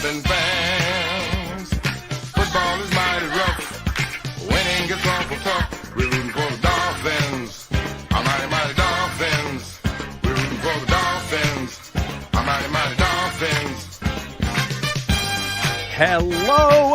Dolphin fans. Football is mighty rough. Winning gets awful tough. We're rooting for the Dolphins. Our mighty, mighty Dolphins. We're rooting for the Dolphins. Our mighty, mighty Dolphins. Hello,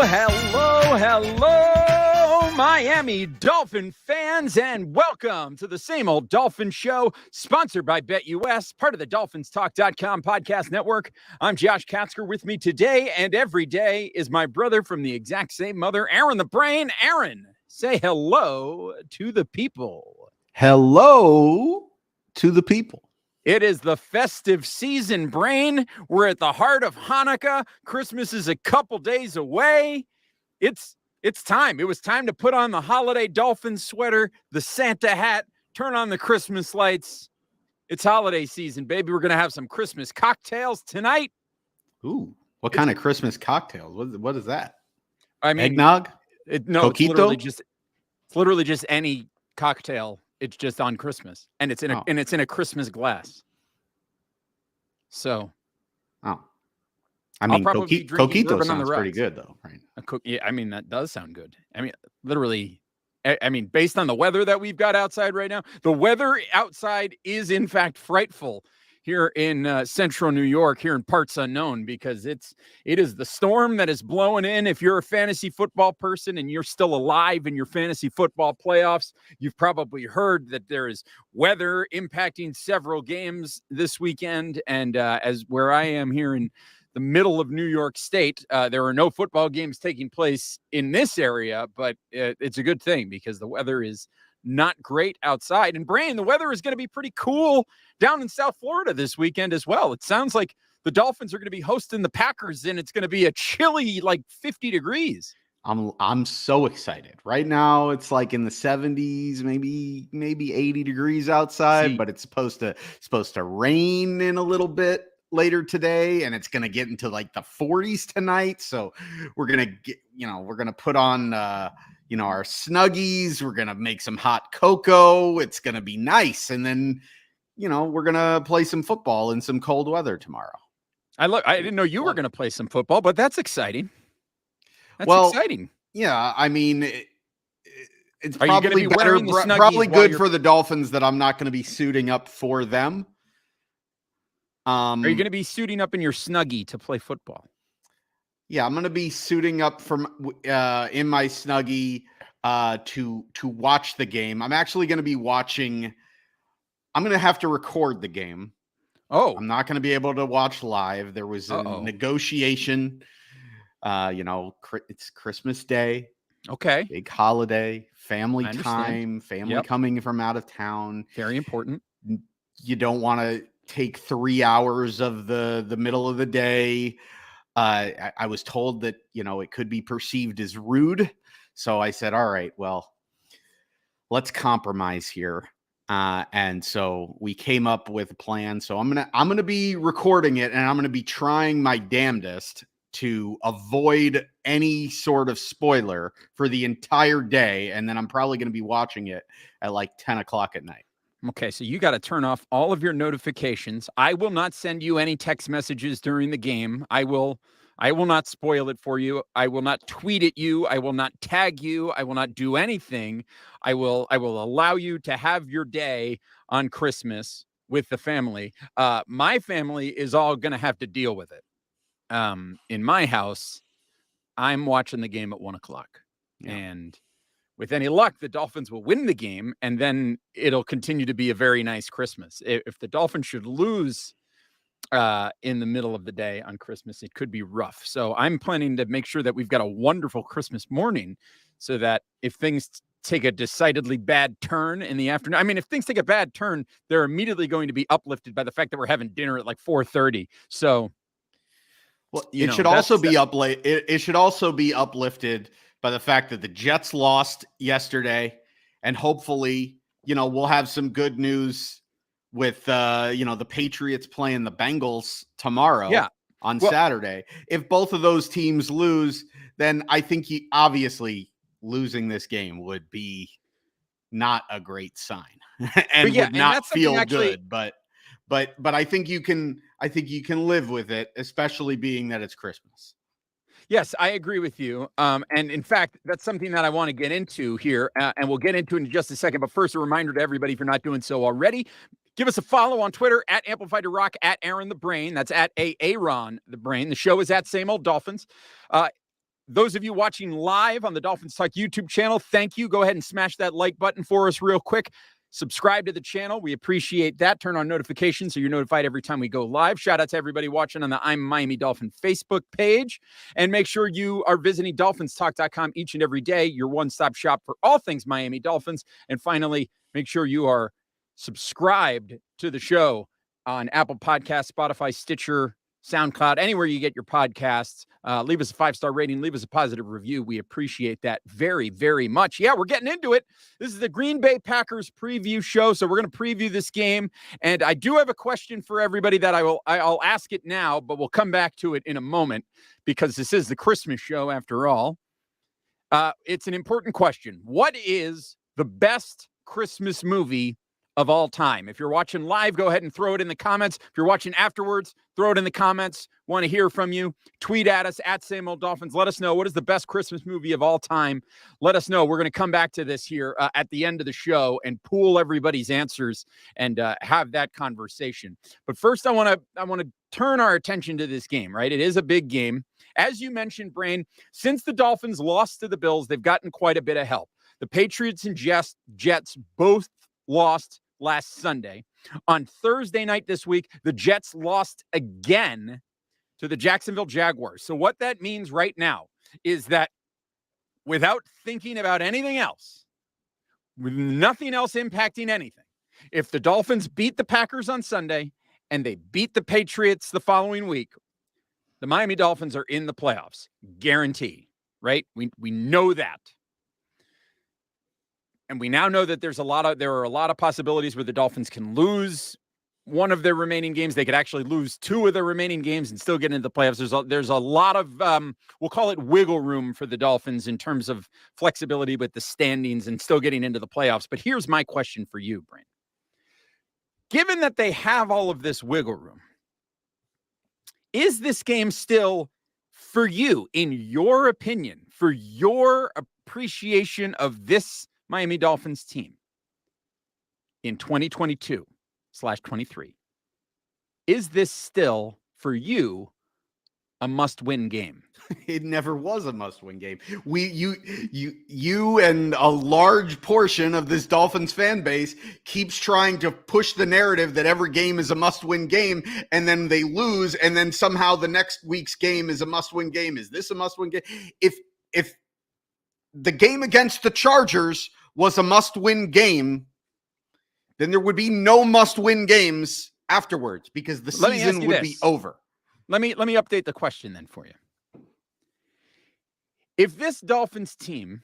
Miami Dolphin fans, and welcome to the Same Old Dolphins Show, sponsored by BetUS, part of the DolphinsTalk.com podcast network. I'm Josh Katzker. With me today and every day is my brother from the exact same mother, Aaron the Brain. Aaron, say hello to the people. Hello to the people. It is the festive season, Brain. We're at the heart of Hanukkah. Christmas is a couple days away. It's time. It was time to put on the holiday dolphin sweater, the Santa hat, turn on the Christmas lights. It's holiday season, baby. We're going to have some Christmas cocktails tonight. Ooh, what kind of Christmas cocktails? What is that? I mean, eggnog? No, Coquito? it's literally just any cocktail. It's just on Christmas, and it's in a Christmas glass. So, I mean, coquito sounds pretty good, though, right? Yeah, I mean, that does sound good. I mean, literally, I mean, based on the weather that we've got outside right now, the weather outside is, in fact, frightful here in central New York, here in parts unknown, because it is the storm that is blowing in. If you're a fantasy football person and you're still alive in your fantasy football playoffs, you've probably heard that there is weather impacting several games this weekend. And as where I am here in the middle of New York State, there are no football games taking place in this area, but it's a good thing because the weather is not great outside. And Brain, the weather is going to be pretty cool down in South Florida this weekend as well. It sounds like the Dolphins are going to be hosting the Packers, and it's going to be a chilly, like 50 degrees. I'm so excited. Right now it's like in the 70s, maybe 80 degrees outside, but it's supposed to rain in a little bit later today, and it's going to get into like the 40s tonight. So we're going to put on our Snuggies. We're going to make some hot cocoa. It's going to be nice. And then, we're going to play some football in some cold weather tomorrow. I didn't know you were going to play some football, but that's exciting. That's exciting. Yeah. I mean, it's probably better, probably good for the Dolphins that I'm not going to be suiting up for them. Are you going to be suiting up in your Snuggie to play football? Yeah, I'm going to be suiting up in my Snuggie to watch the game. I'm actually going to be watching. I'm going to have to record the game. Oh, I'm not going to be able to watch live. There was a negotiation. It's Christmas Day. Okay. Big holiday, family time, coming from out of town. Very important. You don't want to take 3 hours of the middle of the day. I was told that, it could be perceived as rude. So I said, all right, well, let's compromise here. And so we came up with a plan. So I'm going to be recording it, and I'm going to be trying my damnedest to avoid any sort of spoiler for the entire day. And then I'm probably going to be watching it at like 10 o'clock at night. Okay, so you got to turn off all of your notifications. I will not send you any text messages during the game. I will not spoil it for you. I will not tweet at you. I will not tag you. I will not do anything. I will allow you to have your day on Christmas with the family. My family is all going to have to deal with it. In my house, I'm watching the game at 1:00, and with any luck, the Dolphins will win the game, and then it'll continue to be a very nice Christmas. If the Dolphins should lose in the middle of the day on Christmas, it could be rough. So I'm planning to make sure that we've got a wonderful Christmas morning so that if things take a decidedly bad turn in the afternoon, I mean, if things take a bad turn, they're immediately going to be uplifted by the fact that we're having dinner at like 4:30. So, well, it should also be uplifted by the fact that the Jets lost yesterday, and hopefully, we'll have some good news with, the Patriots playing the Bengals tomorrow on Saturday. If both of those teams lose, then I think obviously losing this game would be not a great sign and would not feel good. But but I think you can live with it, especially being that it's Christmas. Yes, I agree with you. And in fact, that's something that I want to get into here, and we'll get into it in just a second. But first, a reminder to everybody, if you're not doing so already, give us a follow on Twitter at Amplified to Rock, at Aaron the Brain. That's at Aaron the Brain. The show is at Same Old Dolphins. Those of you watching live on the Dolphins Talk YouTube channel, thank you. Go ahead and smash that like button for us real quick. Subscribe to the channel. We appreciate that. Turn on notifications so you're notified every time we go live. Shout out to everybody watching on the I'm Miami Dolphin Facebook page. And make sure you are visiting dolphinstalk.com each and every day, your one-stop shop for all things Miami Dolphins. And finally, make sure you are subscribed to the show on Apple Podcasts, Spotify, Stitcher, SoundCloud, anywhere you get your podcasts. Leave us a 5-star rating. Leave us a positive review. We appreciate that very, very much. Yeah, we're getting into it. This is the Green Bay Packers preview show, so we're going to preview this game. And I do have a question for everybody that I'll ask it now, but we'll come back to it in a moment because this is the Christmas show after all. It's an important question. What is the best Christmas movie of all time? If you're watching live, go ahead and throw it in the comments. If you're watching afterwards, throw it in the comments. Want to hear from you. Tweet at us at Same Old Dolphins. Let us know what is the best Christmas movie of all time. Let us know. We're going to come back to this here at the end of the show and pool everybody's answers and have that conversation. But first, I want to turn our attention to this game, right? It is a big game. As you mentioned, Brain, since the Dolphins lost to the Bills, they've gotten quite a bit of help. The Patriots and Jets both lost last Sunday. On Thursday night this week, the Jets lost again to the Jacksonville Jaguars. So what that means right now is that without thinking about anything else, with nothing else impacting anything, if the Dolphins beat the Packers on Sunday and they beat the Patriots the following week, the Miami Dolphins are in the playoffs. Guarantee, right? We know that. And we now know that there are a lot of possibilities where the Dolphins can lose one of their remaining games. They could actually lose 2 of their remaining games and still get into the playoffs. There's a lot of, we'll call it wiggle room for the Dolphins in terms of flexibility with the standings and still getting into the playoffs. But here's my question for you, Brent. Given that they have all of this wiggle room, is this game still, for you, in your opinion, for your appreciation of this Miami Dolphins team in 2022/23, is this still for you a must-win game? It never was a must-win game. You and a large portion of this Dolphins fan base keeps trying to push the narrative that every game is a must-win game, and then they lose, and then somehow the next week's game is a must-win game. Is this a must-win game? If the game against the Chargers was a must-win game, then there would be no must-win games afterwards because the season would be over. Let me update the question then for you. If this Dolphins team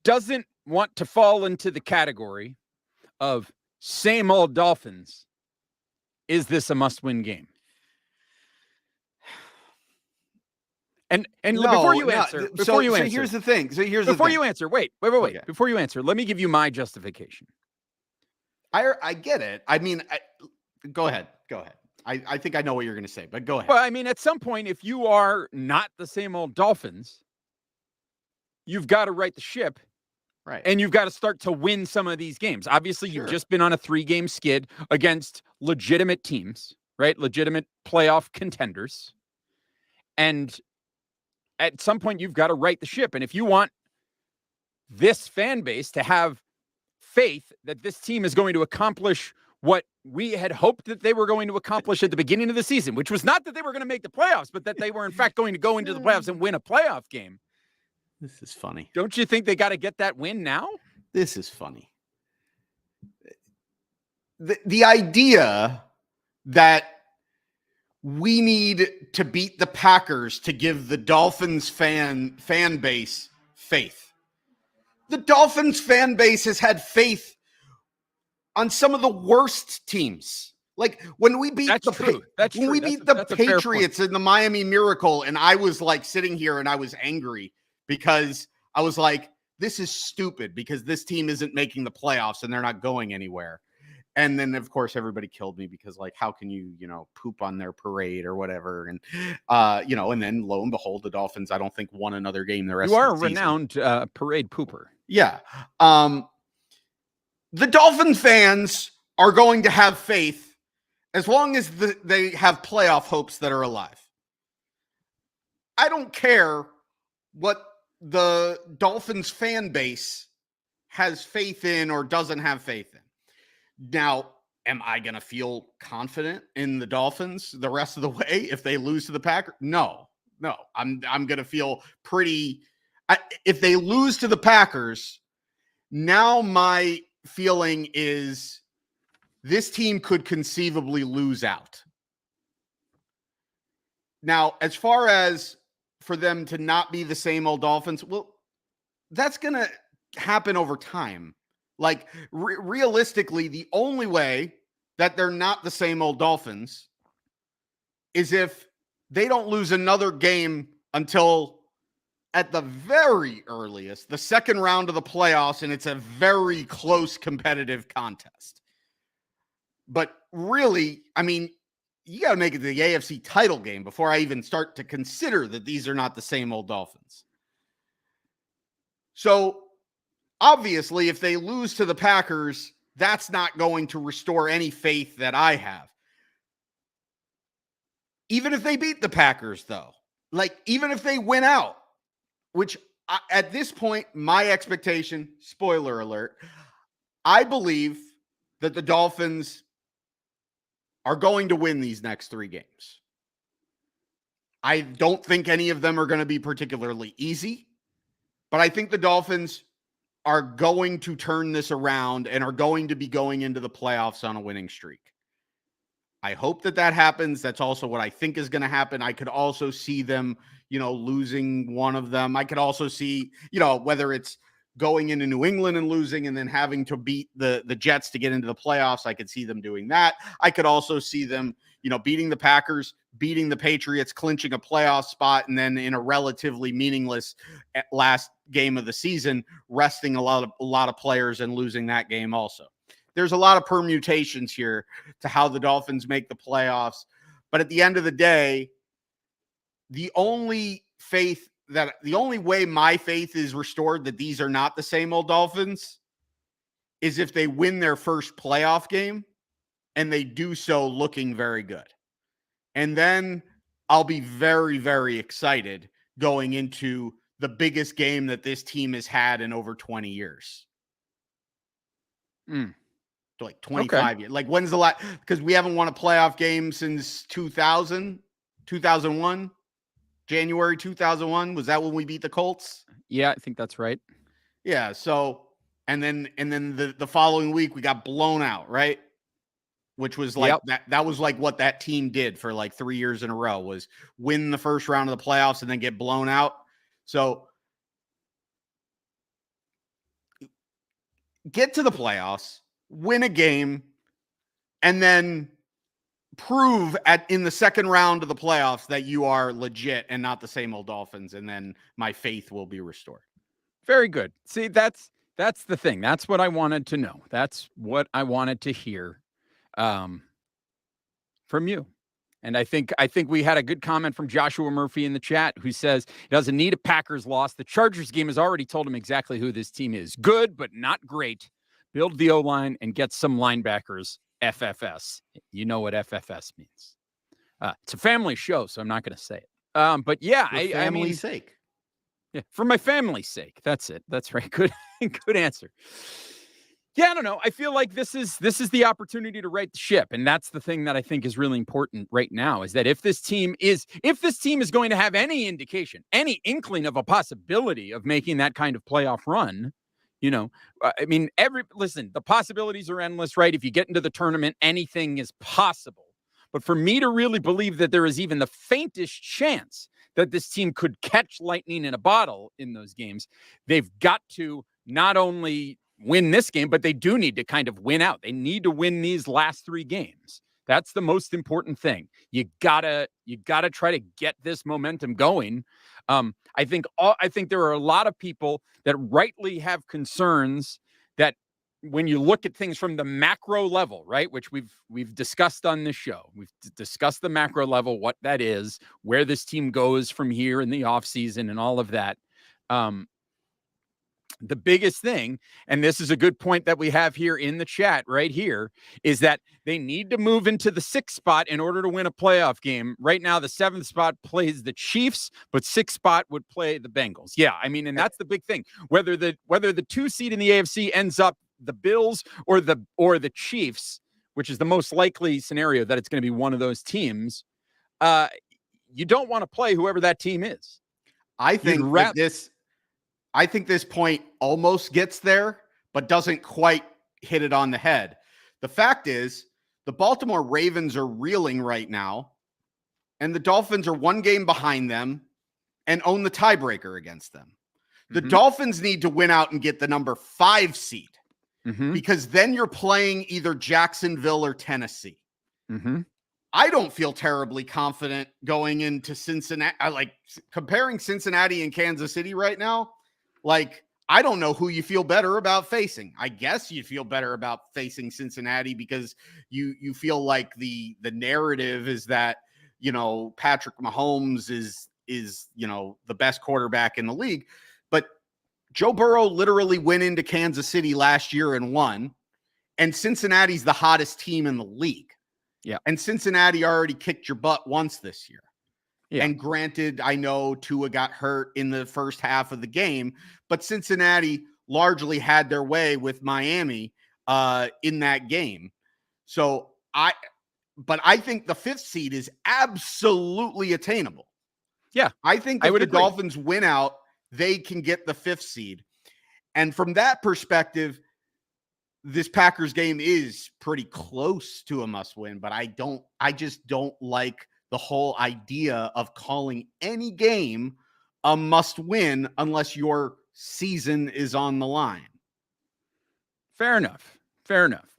doesn't want to fall into the category of same old Dolphins, is this a must-win game? And No, before you no, answer, so here's the thing. Before you answer, wait. Okay. Before you answer, let me give you my justification. I get it. I mean, go ahead. I think I know what you're going to say, but go ahead. Well, I mean, at some point, if you are not the same old Dolphins, you've got to right the ship. Right. And you've got to start to win some of these games. Obviously, Sure. You've just been on a 3-game skid against legitimate teams, right? Legitimate playoff contenders. And at some point, you've got to right the ship. And if you want this fan base to have faith that this team is going to accomplish what we had hoped that they were going to accomplish at the beginning of the season, which was not that they were going to make the playoffs, but that they were, in fact, going to go into the playoffs and win a playoff game. This is funny. Don't you think they got to get that win now? This is funny. The idea that we need to beat the Packers to give the Dolphins fan base faith. The Dolphins fan base has had faith on some of the worst teams. Like when we beat the Patriots in the Miami Miracle, and I was like sitting here and I was angry because I was like, this is stupid because this team isn't making the playoffs and they're not going anywhere. And then, of course, everybody killed me because, like, how can you, poop on their parade or whatever? And, and then lo and behold, the Dolphins, I don't think, won another game the rest You of are the a season. renowned parade pooper. Yeah. The Dolphin fans are going to have faith as long as they have playoff hopes that are alive. I don't care what the Dolphins fan base has faith in or doesn't have faith in. Now, am I going to feel confident in the Dolphins the rest of the way if they lose to the Packers? No. I'm going to feel pretty. If they lose to the Packers, now my feeling is this team could conceivably lose out. Now, as far as for them to not be the same old Dolphins, well, that's going to happen over time. Like, realistically, the only way that they're not the same old Dolphins is if they don't lose another game until, at the very earliest, the second round of the playoffs, and it's a very close competitive contest. But really, I mean, you got to make it to the AFC title game before I even start to consider that these are not the same old Dolphins. So, obviously, if they lose to the Packers, that's not going to restore any faith that I have. Even if they beat the Packers, though, like, even if they win out, which at this point, my expectation, spoiler alert, I believe that the Dolphins are going to win these next 3 games. I don't think any of them are going to be particularly easy, but I think the Dolphins are going to turn this around and are going to be going into the playoffs on a winning streak. I hope that happens. That's also what I think is going to happen. I could also see them, losing one of them. I could also see, whether it's going into New England and losing and then having to beat the Jets to get into the playoffs. I could see them doing that. I could also see them, beating the Packers, beating the Patriots, clinching a playoff spot, and then in a relatively meaningless last game of the season, resting a lot of players and losing that game also. There's a lot of permutations here to how the Dolphins make the playoffs. But at the end of the day, the only way my faith is restored that these are not the same old Dolphins is if they win their first playoff game and they do so looking very good. And then I'll be very, very excited going into the biggest game that this team has had in over 20 years. Like 25 years. Like, when's the last? Because we haven't won a playoff game since 2001. January 2001. Was that when we beat the Colts? Yeah, I think that's right. Yeah. So, and then the following week we got blown out, right? Which was like that was like what that team did for like 3 years in a row, was win the first round of the playoffs and then get blown out. So get to the playoffs, win a game, and then prove in the second round of the playoffs that you are legit and not the same old Dolphins, and then my faith will be restored. Very good. See, that's the thing. That's what I wanted to know. That's what I wanted to hear from you. And I think we had a good comment from Joshua Murphy in the chat, who says he doesn't need a Packers loss. The Chargers game has already told him exactly who this team is. Good, but not great. Build the O-line and get some linebackers. FFS. You know what FFS means. It's a family show, so I'm not going to say it. But yeah, for family's sake. Yeah, for my family's sake. That's it. That's right. Good answer. Yeah, I don't know. I feel like this is the opportunity to right the ship, and that's the thing that I think is really important right now, is that if this team is going to have any indication, any inkling of a possibility of making that kind of playoff run, I mean, the possibilities are endless, right? If you get into the tournament, anything is possible. But for me to really believe that there is even the faintest chance that this team could catch lightning in a bottle in those games, they've got to not only win this game, but they do need to kind of win out. They need to win these last 3 games. That's the most important thing. You gotta try to get this momentum going. I think there are a lot of people that rightly have concerns that when you look at things from the macro level, right, which we've discussed on this show, we've discussed the macro level, what that is, where this team goes from here in the offseason and all of that. The biggest thing, and this is a good point that we have here in the chat right here, is that they need to move into the 6th spot in order to win a playoff game. Right now, the 7th spot plays the Chiefs, but 6th spot would play the Bengals. Yeah, I mean, and that's the big thing. Whether the 2 seed in the AFC ends up the Bills or the Chiefs, which is the most likely scenario that it's going to be one of those teams, you don't want to play whoever that team is. I think this point almost gets there, but doesn't quite hit it on the head. The fact is, the Baltimore Ravens are reeling right now, and the Dolphins are 1 game behind them and own the tiebreaker against them. The Dolphins need to win out and get the number 5 seed, because then you're playing either Jacksonville or Tennessee. I don't feel terribly confident going into Cincinnati. Like comparing Cincinnati and Kansas City right now. Like, I don't know who you feel better about facing. I guess you feel better about facing Cincinnati because you feel like the narrative is that, Patrick Mahomes is, the best quarterback in the league. But Joe Burrow literally went into Kansas City last year and won, and Cincinnati's the hottest team in the league. Yeah. And Cincinnati already kicked your butt once this year. Yeah. And granted, I know Tua got hurt in the first half of the game, but Cincinnati largely had their way with Miami in that game. So I think the 5th seed is absolutely attainable. Yeah. I think if the Dolphins win out, they can get the 5th seed. And from that perspective, this Packers game is pretty close to a must win, but I just don't like the whole idea of calling any game a must win unless your season is on the line. Fair enough.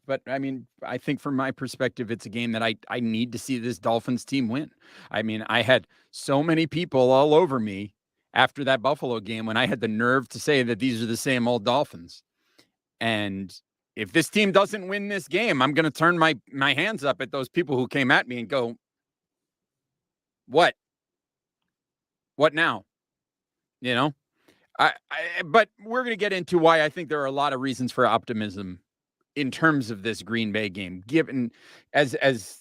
But I mean, I think from my perspective, it's a game that I need to see this Dolphins team win. I mean, I had so many people all over me after that Buffalo game when I had the nerve to say that these are the same old Dolphins. And if this team doesn't win this game, I'm going to turn my hands up at those people who came at me and go, What now? But we're going to get into why I think there are a lot of reasons for optimism in terms of this Green Bay game, given as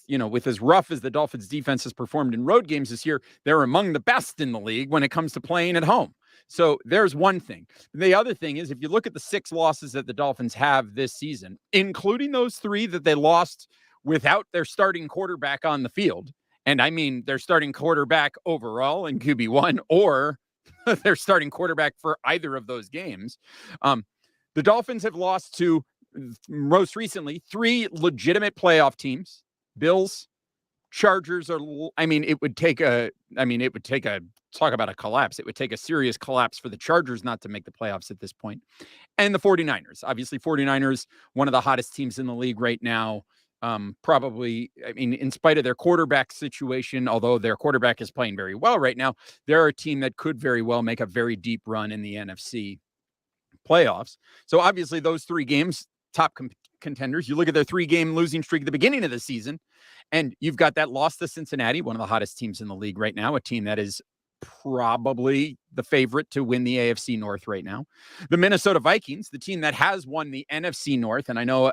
with as rough as the Dolphins defense has performed in road games this year, they're among the best in the league when it comes to playing at home. So there's one thing. The other thing is, if you look at the 6 losses that the Dolphins have this season, including those 3 that they lost without their starting quarterback on the field, and I mean their starting quarterback overall in QB1 or their starting quarterback for either of those games. The Dolphins have lost to, most recently, 3 legitimate playoff teams. Bills, Chargers it would take a talk about a collapse. It would take a serious collapse for the Chargers not to make the playoffs at this point. And the 49ers. Obviously, 49ers, one of the hottest teams in the league right now. Probably, in spite of their quarterback situation, although their quarterback is playing very well right now, they're a team that could very well make a very deep run in the NFC playoffs. So obviously those 3 games, top contenders. You look at their 3-game losing streak at the beginning of the season, and you've got that loss to Cincinnati, one of the hottest teams in the league right now, a team that is probably the favorite to win the AFC North right now. The Minnesota Vikings, the team that has won the NFC North, and I know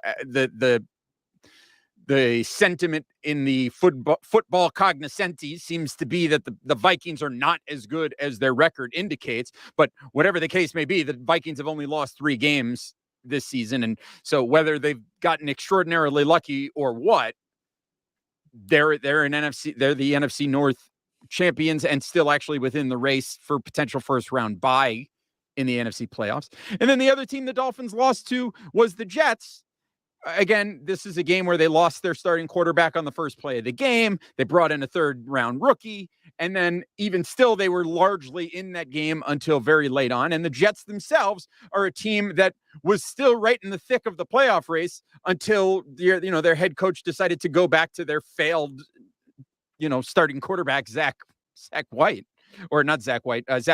the sentiment in the football cognoscenti seems to be that the Vikings are not as good as their record indicates. But whatever the case may be, the Vikings have only lost 3 games this season. And so whether they've gotten extraordinarily lucky or what, they're the NFC North champions and still actually within the race for potential first round bye in the NFC playoffs. And then the other team the Dolphins lost to was the Jets. Again, this is a game where they lost their starting quarterback on the first play of the game. They brought in a 3rd-round rookie, and then even still, they were largely in that game until very late on. And the Jets themselves are a team that was still right in the thick of the playoff race until their head coach decided to go back to their failed, starting quarterback Zach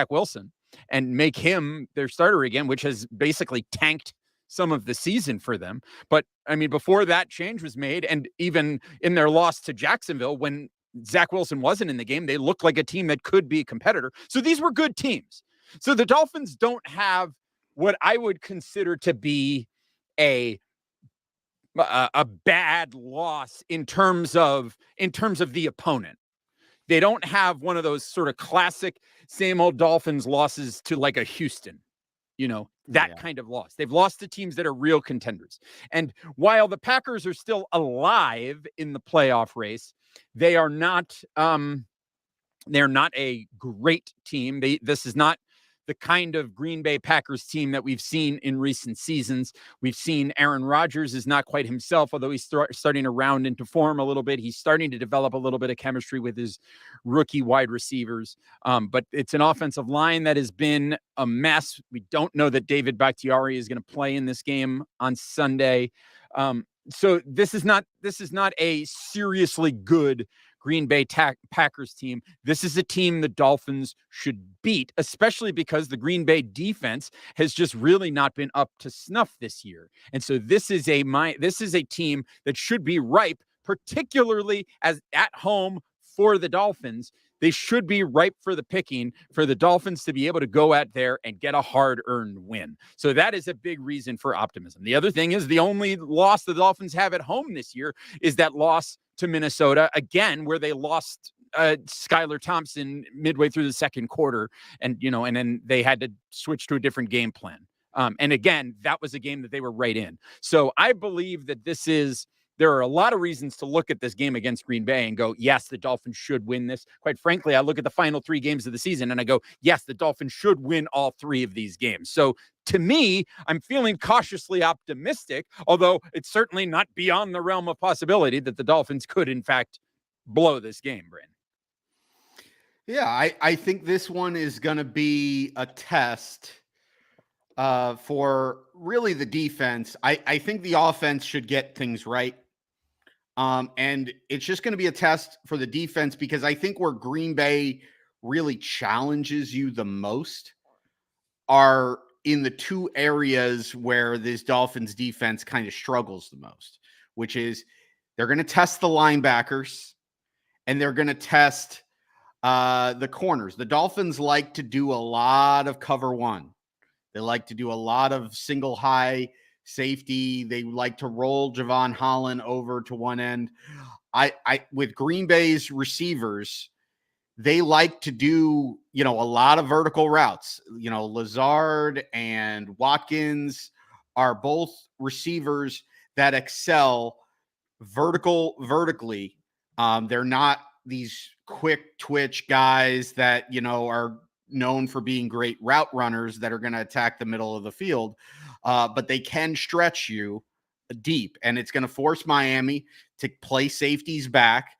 Wilson, and make him their starter again, which has basically tanked some of the season for them. But I mean, before that change was made, and even in their loss to Jacksonville, when Zach Wilson wasn't in the game, they looked like a team that could be a competitor. So these were good teams. So the Dolphins don't have what I would consider to be a bad loss in terms of the opponent. They don't have one of those sort of classic same old Dolphins losses to like a Houston, that kind of loss. They've lost to teams that are real contenders. And while the Packers are still alive in the playoff race, they are not they're not a great team. This is not the kind of Green Bay Packers team that we've seen in recent seasons. We've seen Aaron Rodgers is not quite himself, although he's starting to round into form a little bit. He's starting to develop a little bit of chemistry with his rookie wide receivers. But it's an offensive line that has been a mess. We don't know that David Bakhtiari is going to play in this game on Sunday. So this is not a seriously good Green Bay Packers team. This is a team the Dolphins should beat, especially because the Green Bay defense has just really not been up to snuff this year. And so this is a team that should be ripe, particularly as at home for the Dolphins. They should be ripe for the picking for the Dolphins to be able to go out there and get a hard-earned win. So that is a big reason for optimism. The other thing is the only loss the Dolphins have at home this year is that loss to Minnesota, again, where they lost Skylar Thompson midway through the second quarter, and then they had to switch to a different game plan. And again, that was a game that they were right in. So I believe that there are a lot of reasons to look at this game against Green Bay and go, yes, the Dolphins should win this. Quite frankly, I look at the final 3 games of the season and I go, yes, the Dolphins should win all 3 of these games. So to me, I'm feeling cautiously optimistic, although it's certainly not beyond the realm of possibility that the Dolphins could, in fact, blow this game, Brandon. Yeah, I think this one is going to be a test for really the defense. I think the offense should get things right. And it's just going to be a test for the defense, because I think where Green Bay really challenges you the most are in the 2 areas where this Dolphins defense kind of struggles the most, which is they're going to test the linebackers and they're going to test the corners. The Dolphins like to do a lot of cover 1. They like to do a lot of single high safety. They like to roll Javon Holland over to one end. With Green Bay's receivers, they like to do, a lot of vertical routes. Lazard and Watkins are both receivers that excel vertically. They're not these quick twitch guys that, are known for being great route runners that are going to attack the middle of the field. But they can stretch you deep, and it's going to force Miami to play safeties back.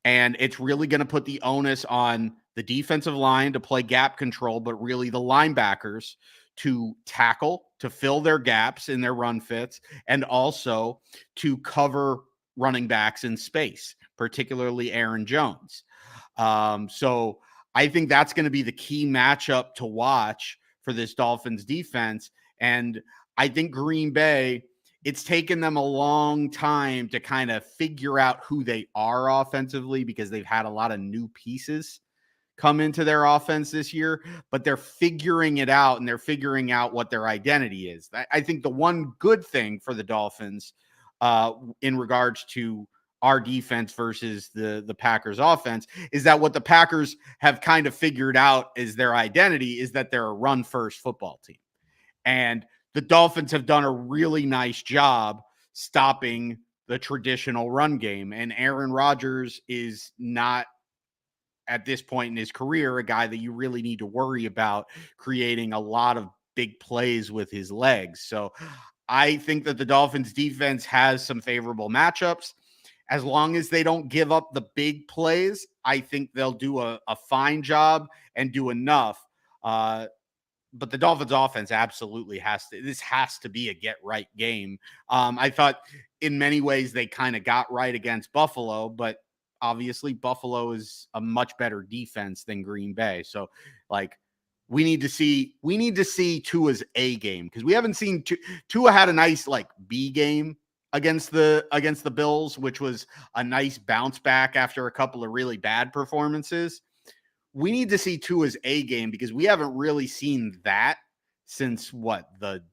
And it's really going to put the onus on the defensive line to play gap control, but really the linebackers to tackle, to fill their gaps in their run fits, and also to cover running backs in space, particularly Aaron Jones. So I think that's going to be the key matchup to watch for this Dolphins defense. And I think Green Bay, it's taken them a long time to kind of figure out who they are offensively, because they've had a lot of new pieces come into their offense this year, but they're figuring it out, and they're figuring out what their identity is. I think the one good thing for the Dolphins in regards to our defense versus the Packers offense is that what the Packers have kind of figured out is their identity is that they're a run first football team. And the Dolphins have done a really nice job stopping the traditional run game. And Aaron Rodgers is not, at this point in his career, a guy that you really need to worry about creating a lot of big plays with his legs. So I think that the Dolphins defense has some favorable matchups. As long as they don't give up the big plays, I think they'll do a fine job and do enough. But the Dolphins offense absolutely has to be a get right game. I thought in many ways they kind of got right against Buffalo, but obviously Buffalo is a much better defense than Green Bay. So We need to see Tua's A game, because we haven't seen Tua had a nice like B game against the Bills, which was a nice bounce back after a couple of really bad performances. We need to see Tua's A game, because we haven't really seen that since the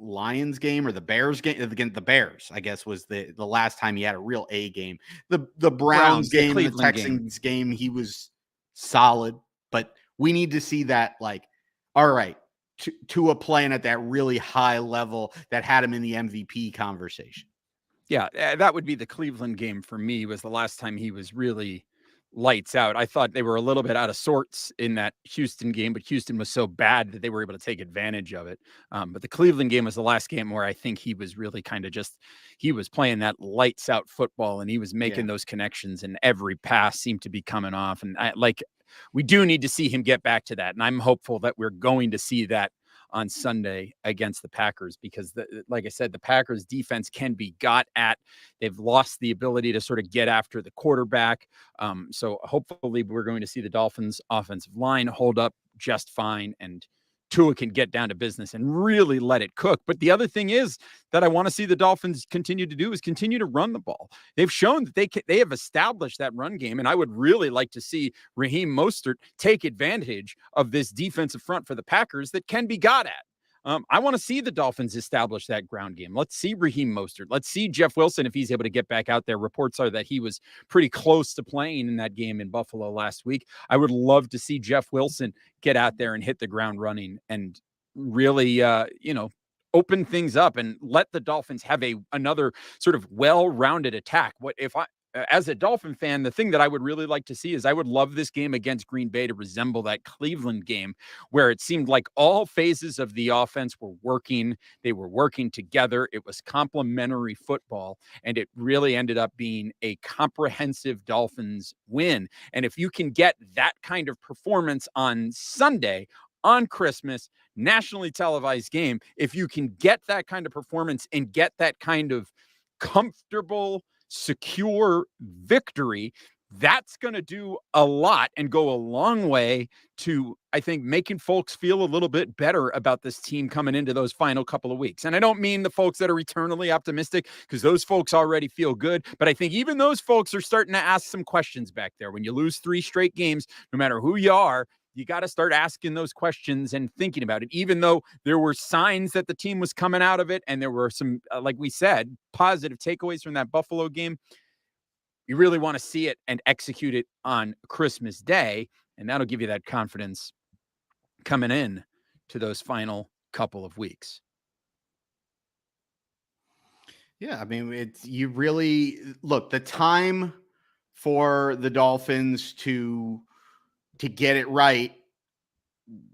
Lions game or the Bears game. Again, the Bears, I guess, was the last time he had a real A game. The Browns game, the Texans game, he was solid, but we need to see that, like, all right, Tua playing at that really high level that had him in the MVP conversation. Yeah, that would be the Cleveland game for me, was the last time he was really lights out. I thought they were a little bit out of sorts in that Houston game, but Houston was so bad that they were able to take advantage of it. But the Cleveland game was the last game where I think he was really kind of he was playing that lights out football, and he was making those connections, and every pass seemed to be coming off. And we do need to see him get back to that. And I'm hopeful that we're going to see that on Sunday against the Packers, because like I said, the Packers defense can be got at. They've lost the ability to sort of get after the quarterback. So hopefully we're going to see the Dolphins offensive line hold up just fine, and Tua can get down to business and really let it cook. But the other thing is that I want to see the Dolphins continue to do is continue to run the ball. They've shown that they have established that run game, and I would really like to see Raheem Mostert take advantage of this defensive front for the Packers that can be got at. I want to see the Dolphins establish that ground game. Let's see Raheem Mostert. Let's see Jeff Wilson if he's able to get back out there. Reports are that he was pretty close to playing in that game in Buffalo last week. I would love to see Jeff Wilson get out there and hit the ground running and really, open things up and let the Dolphins have another sort of well-rounded attack. As a Dolphin fan, the thing that I would really like to see is I would love this game against Green Bay to resemble that Cleveland game, where it seemed like all phases of the offense were working. They were working together. It was complementary football, and it really ended up being a comprehensive Dolphins win. And if you can get that kind of performance on Sunday, on Christmas, nationally televised game, if you can get that kind of performance and get that kind of comfortable, secure victory, that's going to do a lot and go a long way to, I think, making folks feel a little bit better about this team coming into those final couple of weeks. And I don't mean the folks that are eternally optimistic, because those folks already feel good, but I think even those folks are starting to ask some questions back there. When you lose 3 straight games, no matter who you are, you got to start asking those questions and thinking about it, even though there were signs that the team was coming out of it. And there were some, like we said, positive takeaways from that Buffalo game. You really want to see it and execute it on Christmas Day. And that'll give you that confidence coming in to those final couple of weeks. Yeah. I mean, you really look, the time for the Dolphins to get it right,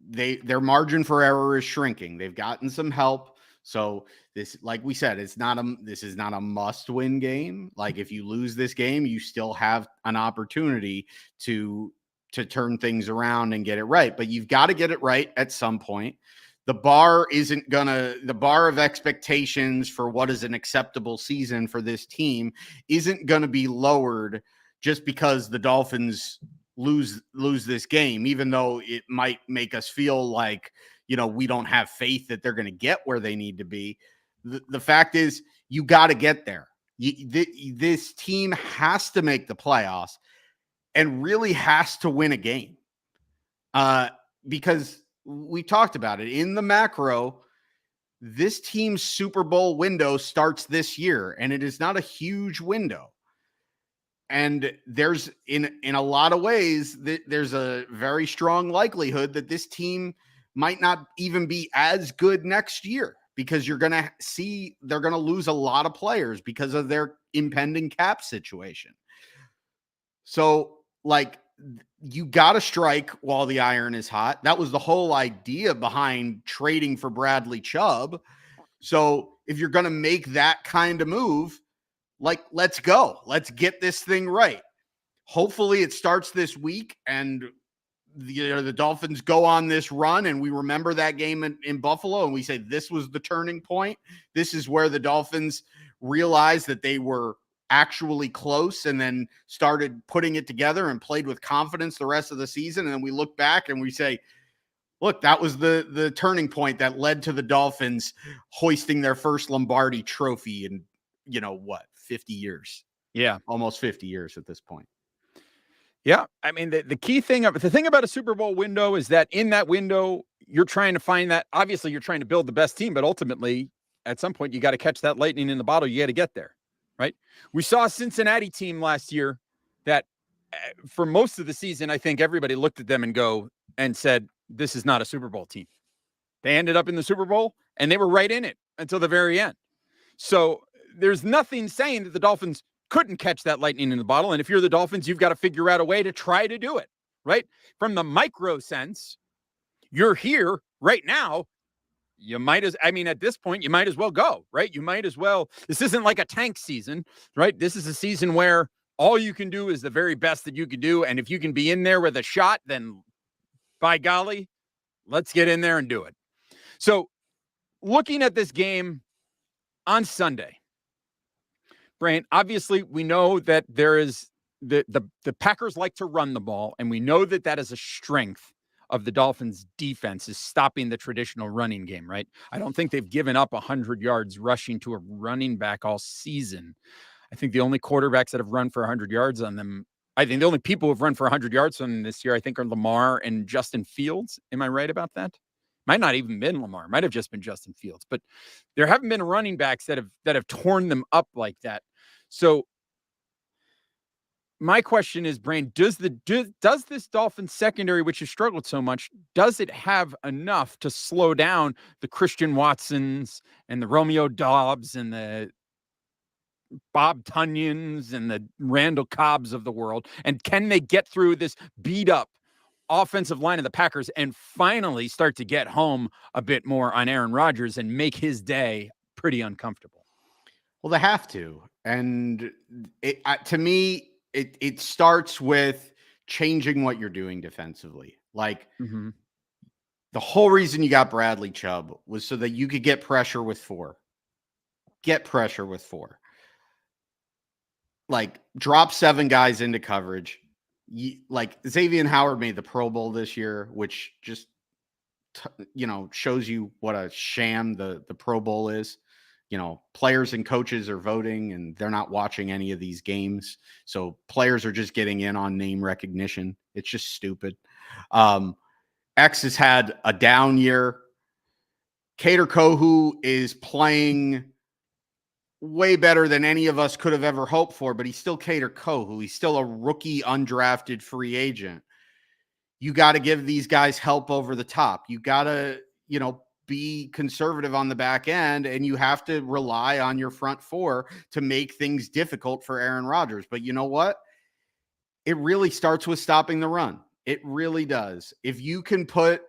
their margin for error is shrinking. They've gotten some help. So this, like we said, this is not a must-win game. Like, if you lose this game, you still have an opportunity to turn things around and get it right. But you've got to get it right at some point. The bar of expectations for what is an acceptable season for this team isn't going to be lowered just because the Dolphins lose this game, even though it might make us feel like, we don't have faith that they're going to get where they need to be. The fact is, you got to get there. This team has to make the playoffs and really has to win a game. Because we talked about it in the macro, this team's Super Bowl window starts this year, and it is not a huge window. And there's in a lot of ways there's a very strong likelihood that this team might not even be as good next year, because you're going to see they're going to lose a lot of players because of their impending cap situation. So, like, you got to strike while the iron is hot. That was the whole idea behind trading for Bradley Chubb. So if you're going to make that kind of move, like, let's go. Let's get this thing right. Hopefully it starts this week and the Dolphins go on this run, and we remember that game in Buffalo, and we say this was the turning point. This is where the Dolphins realized that they were actually close, and then started putting it together and played with confidence the rest of the season. And then we look back and we say, Look, that was the turning point that led to the Dolphins hoisting their first Lombardi trophy in, 50 years, Yeah. almost 50 years at this point. Yeah. I mean, the key thing the thing about a Super Bowl window is that in that window, you're trying to find that. Obviously, you're trying to build the best team, but ultimately, at some point, you got to catch that lightning in the bottle. You got to get there, right? We saw a Cincinnati team last year that for most of the season, I think everybody looked at them and said, this is not a Super Bowl team. They ended up in the Super Bowl and they were right in it until the very end. So there's nothing saying that the Dolphins couldn't catch that lightning in the bottle. And if you're the Dolphins, you've got to figure out a way to try to do it, right? From the micro sense, you're here right now. At this point, you might as well go, right? You might as well. This isn't like a tank season, right? This is a season where all you can do is the very best that you can do. And if you can be in there with a shot, then by golly, let's get in there and do it. So looking at this game on Sunday, Brian, obviously we know that there is the Packers like to run the ball, and we know that that is a strength of the Dolphins defense, is stopping the traditional running game, right? I don't think they've given up 100 yards rushing to a running back all season. I think the only quarterbacks that have run for 100 yards on them, I think the only people who have run for 100 yards on them this year, I think, are Lamar and Justin Fields. Am I right about that? Might not even been Lamar. Might have just been Justin Fields. But there haven't been running backs that have torn them up like that. So my question is, Brain, does this Dolphins secondary, which has struggled so much, does it have enough to slow down the Christian Watsons and the Romeo Dobbs and the Bob Tunyons and the Randall Cobbs of the world? And can they get through this beat up offensive line of the Packers and finally start to get home a bit more on Aaron Rodgers and make his day pretty uncomfortable? Well, they have to. And to me, it starts with changing what you're doing defensively. Like the whole reason you got Bradley Chubb was so that you could get pressure with four. Like drop 7 guys into coverage. Like Xavier Howard made the Pro Bowl this year, which just, shows you what a sham the Pro Bowl is. Players and coaches are voting and they're not watching any of these games. So players are just getting in on name recognition. It's just stupid. X has had a down year. Kader Kohu is playing way better than any of us could have ever hoped for, but he's still Kader Kohu. He's still a rookie, undrafted free agent. You got to give these guys help over the top. You got to, be conservative on the back end, and you have to rely on your front four to make things difficult for Aaron Rodgers. But you know what? It really starts with stopping the run. It really does. If you can put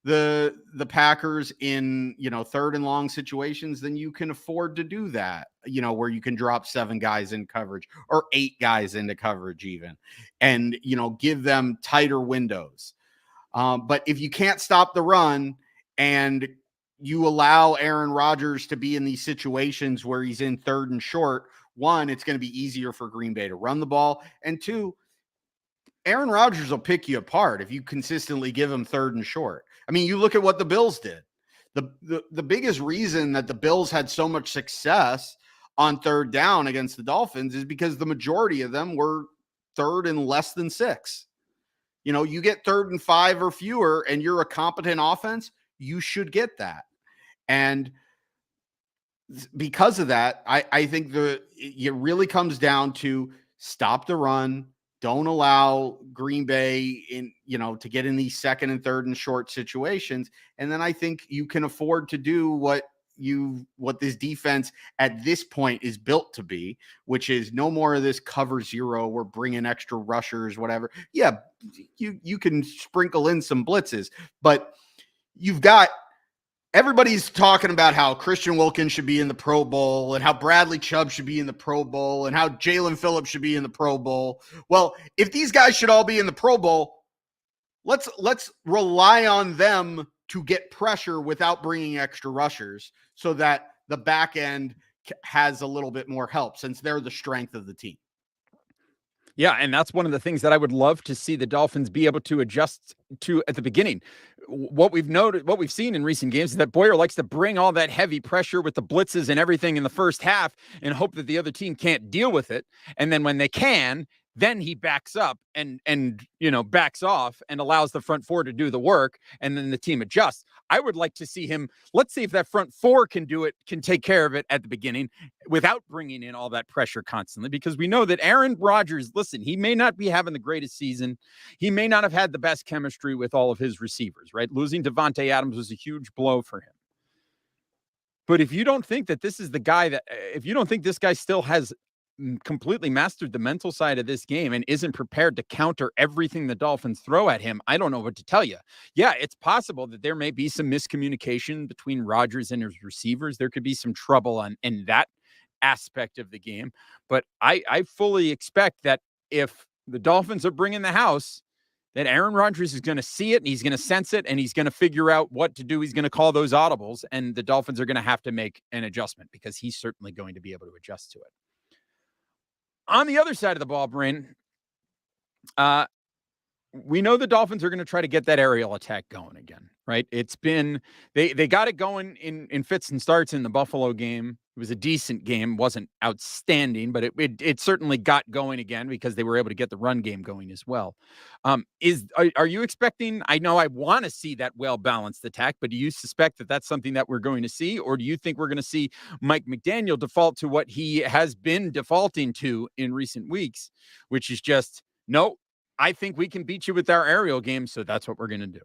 the Packers in, third and long situations, then you can afford to do that, where you can drop 7 guys in coverage or 8 guys into coverage even, and, give them tighter windows. But if you can't stop the run and you allow Aaron Rodgers to be in these situations where he's in third and short, 1, it's going to be easier for Green Bay to run the ball. And 2, Aaron Rodgers will pick you apart if you consistently give him third and short. I mean, you look at what the Bills did. The biggest reason that the Bills had so much success on third down against the Dolphins is because the majority of them were third and less than 6. You get third and 5 or fewer and you're a competent offense, you should get that. And because of that, I think it really comes down to stop the run. Don't allow Green Bay to get in these second and third and short situations. And then I think you can afford to do what this defense at this point is built to be, which is no more of this cover 0. We're bringing extra rushers, whatever. Yeah, you can sprinkle in some blitzes, but you've got everybody's talking about how Christian Wilkins should be in the Pro Bowl and how Bradley Chubb should be in the Pro Bowl and how Jalen Phillips should be in the Pro Bowl. Well, if these guys should all be in the Pro Bowl, let's rely on them to get pressure without bringing extra rushers so that the back end has a little bit more help since they're the strength of the team. Yeah, and that's one of the things that I would love to see the Dolphins be able to adjust to at the beginning. what we've seen in recent games is that Boyer likes to bring all that heavy pressure with the blitzes and everything in the first half and hope that the other team can't deal with it. And then when they can, then he backs up and backs off and allows the front four to do the work, and then the team adjusts. I would like to see him. Let's see if that front four can do it, can take care of it at the beginning without bringing in all that pressure constantly, because we know that Aaron Rodgers, listen, he may not be having the greatest season. He may not have had the best chemistry with all of his receivers, right? Losing Devontae Adams was a huge blow for him. But if you don't think that this is the guy if you don't think this guy still has completely mastered the mental side of this game and isn't prepared to counter everything the Dolphins throw at him, I don't know what to tell you. Yeah, it's possible that there may be some miscommunication between Rodgers and his receivers. There could be some trouble in that aspect of the game. But I fully expect that if the Dolphins are bringing the house, that Aaron Rodgers is going to see it and he's going to sense it and he's going to figure out what to do. He's going to call those audibles, and the Dolphins are going to have to make an adjustment because he's certainly going to be able to adjust to it. On the other side of the ball, Brain, we know the Dolphins are going to try to get that aerial attack going again, right? It's been, they got it going in fits and starts in the Buffalo game. It was a decent game, wasn't outstanding, but it certainly got going again because they were able to get the run game going as well. Are you expecting, I know I want to see that well-balanced attack, but do you suspect that that's something that we're going to see? Or do you think we're going to see Mike McDaniel default to what he has been defaulting to in recent weeks, which is just, no, I think we can beat you with our aerial game, so that's what we're going to do?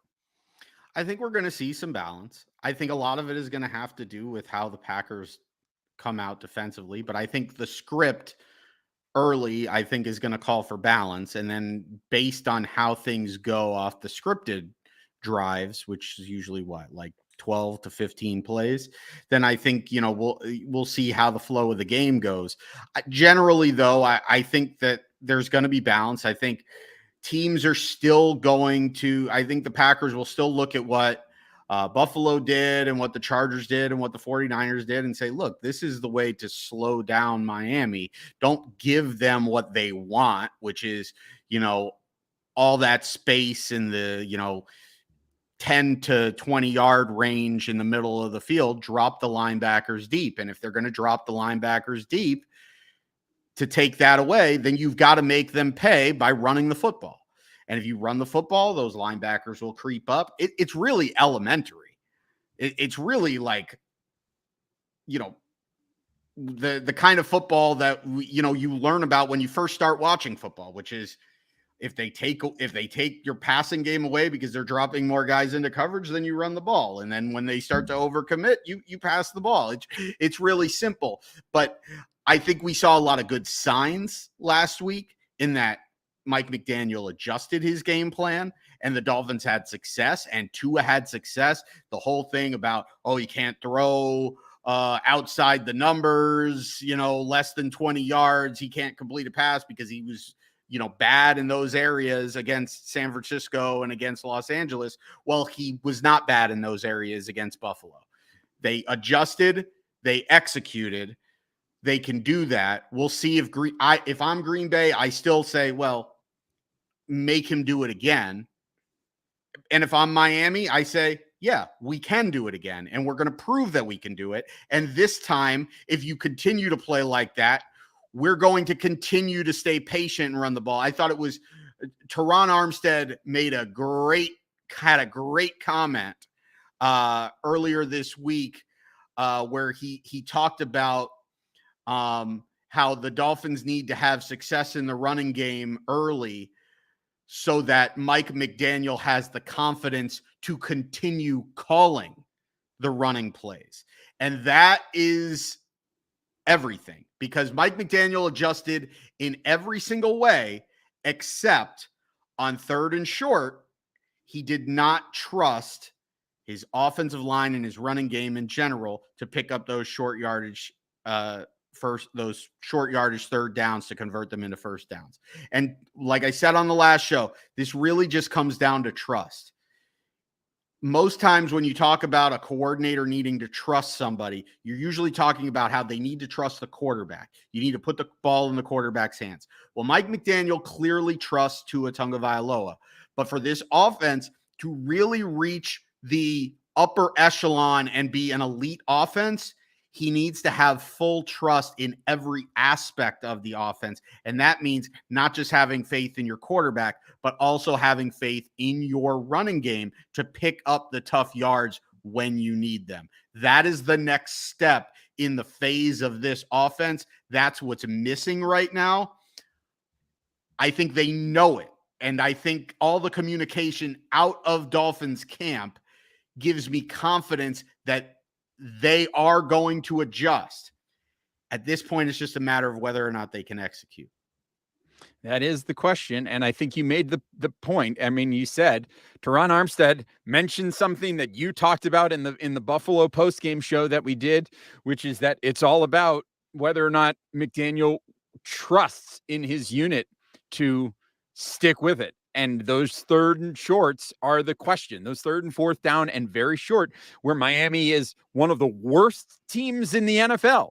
I think we're going to see some balance. I think a lot of it is going to have to do with how the Packers come out defensively, but I think the script early, I think, is going to call for balance. And then based on how things go off the scripted drives, which is usually like 12 to 15 plays, then I think, we'll see how the flow of the game goes. Generally, though, I think that there's going to be balance. I think teams are still going to, I think the Packers will still look at what Buffalo did and what the Chargers did and what the 49ers did and say, look, this is the way to slow down Miami. Don't give them what they want, which is, all that space in the, 10 to 20 yard range in the middle of the field. Drop the linebackers deep. And if they're going to drop the linebackers deep to take that away, then you've got to make them pay by running the football. And if you run the football, those linebackers will creep up. It's really elementary. It's really like, the kind of football that, you learn about when you first start watching football, which is if they take your passing game away because they're dropping more guys into coverage, then you run the ball. And then when they start to overcommit, you pass the ball. It's really simple. But I think we saw a lot of good signs last week in that Mike McDaniel adjusted his game plan and the Dolphins had success and Tua had success. The whole thing about, he can't throw outside the numbers, less than 20 yards. He can't complete a pass because he was, bad in those areas against San Francisco and against Los Angeles. Well, he was not bad in those areas against Buffalo. They adjusted, they executed. They can do that. We'll see if I'm Green Bay, I still say, well, make him do it again. And if I'm Miami, I say, yeah, we can do it again. And we're going to prove that we can do it. And this time, if you continue to play like that, we're going to continue to stay patient and run the ball. I thought it was Teron Armstead had a great comment earlier this week where he talked about how the Dolphins need to have success in the running game early so that Mike McDaniel has the confidence to continue calling the running plays. And that is everything, because Mike McDaniel adjusted in every single way, except on 3rd and short, he did not trust his offensive line and his running game in general to pick up those short yardage those short yardage third downs to convert them into first downs. And like I said on the last show, this really just comes down to trust. Most times when you talk about a coordinator needing to trust somebody, you're usually talking about how they need to trust the quarterback. You need to put the ball in the quarterback's hands. Well, Mike McDaniel clearly trusts Tua Tagovailoa, but for this offense, to really reach the upper echelon and be an elite offense, he needs to have full trust in every aspect of the offense. And that means not just having faith in your quarterback, but also having faith in your running game to pick up the tough yards when you need them. That is the next step in the phase of this offense. That's what's missing right now. I think they know it. And I think all the communication out of Dolphins camp gives me confidence that they are going to adjust. At this point, it's just a matter of whether or not they can execute. That is the question. And I think you made the point. I mean, you said Teron Armstead mentioned something that you talked about in the Buffalo postgame show that we did, which is that it's all about whether or not McDaniel trusts in his unit to stick with it. And those third and shorts are the question. Those third and fourth down and very short, where Miami is one of the worst teams in the NFL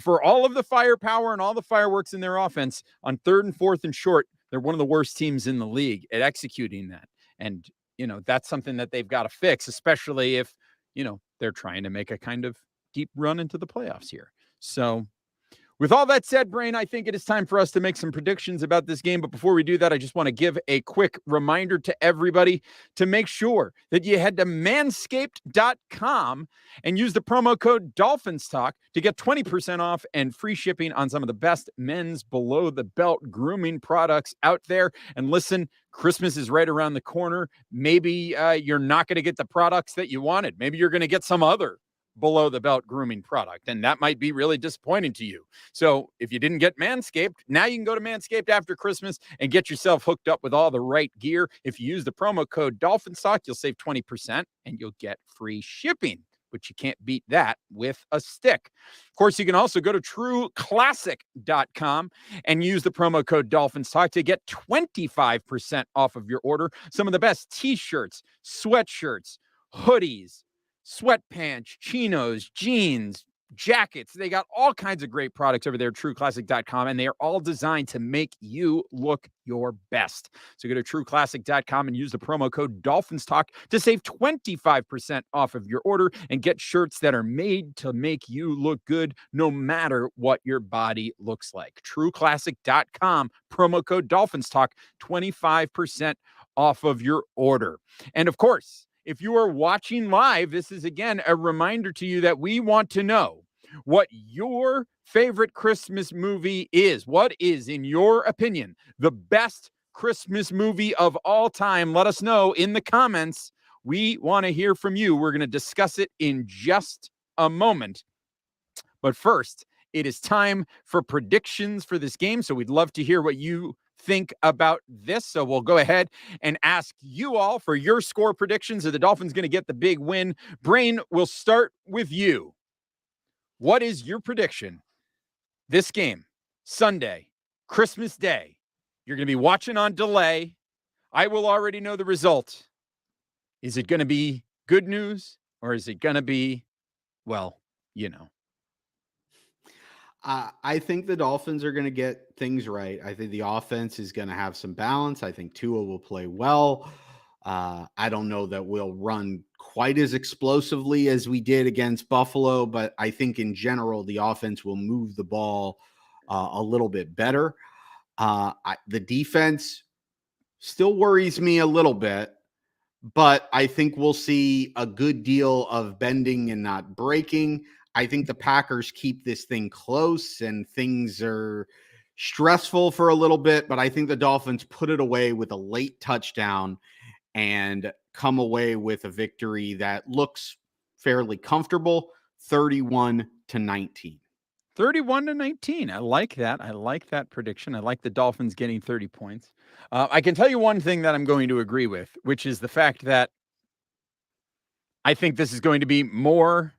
for all of the firepower and all the fireworks in their offense on third and fourth and short. They're one of the worst teams in the league at executing that. And, that's something that they've got to fix, especially if, they're trying to make a kind of deep run into the playoffs here. So, with all that said, Brain, I think it is time for us to make some predictions about this game. But before we do that, I just want to give a quick reminder to everybody to make sure that you head to manscaped.com and use the promo code DolphinsTalk to get 20% off and free shipping on some of the best men's below-the-belt grooming products out there. And listen, Christmas is right around the corner. Maybe you're not going to get the products that you wanted. Maybe you're going to get some other below the belt grooming product, and that might be really disappointing to you. So if you didn't get Manscaped, now you can go to Manscaped after Christmas and get yourself hooked up with all the right gear. If you use the promo code DolphinStalk, you'll save 20% and you'll get free shipping, but you can't beat that with a stick. Of course, you can also go to trueclassic.com and use the promo code DolphinsTalk to get 25% off of your order. Some of the best t-shirts, sweatshirts, hoodies, sweatpants, chinos, jeans, jackets. They got all kinds of great products over there at trueclassic.com, and they are all designed to make you look your best. So go to trueclassic.com and use the promo code DolphinsTalk to save 25% off of your order and get shirts that are made to make you look good no matter what your body looks like. trueclassic.com, promo code DolphinsTalk, 25% off of your order. And of course, if you are watching live, this is, again, a reminder to you that we want to know what your favorite Christmas movie is. What is, in your opinion, the best Christmas movie of all time? Let us know in the comments. We want to hear from you. We're going to discuss it in just a moment. But first, it is time for predictions for this game. So we'd love to hear what you think about this. So we'll go ahead and ask you all for your score predictions. Are the Dolphins going to get the big win? Brain, we'll start with you. What is your prediction? This game, Sunday, Christmas Day. You're going to be watching on delay. I will already know the result. Is it going to be good news or is it going to be, well, I think the Dolphins are going to get things right. I think the offense is going to have some balance. I think Tua will play well. I don't know that we'll run quite as explosively as we did against Buffalo, but I think in general, the offense will move the ball a little bit better. The defense still worries me a little bit, but I think we'll see a good deal of bending and not breaking. I think the Packers keep this thing close and things are stressful for a little bit, but I think the Dolphins put it away with a late touchdown and come away with a victory that looks fairly comfortable, 31-19. 31-19. I like that. I like that prediction. I like the Dolphins getting 30 points. I can tell you one thing that I'm going to agree with, which is the fact that I think this is going to be more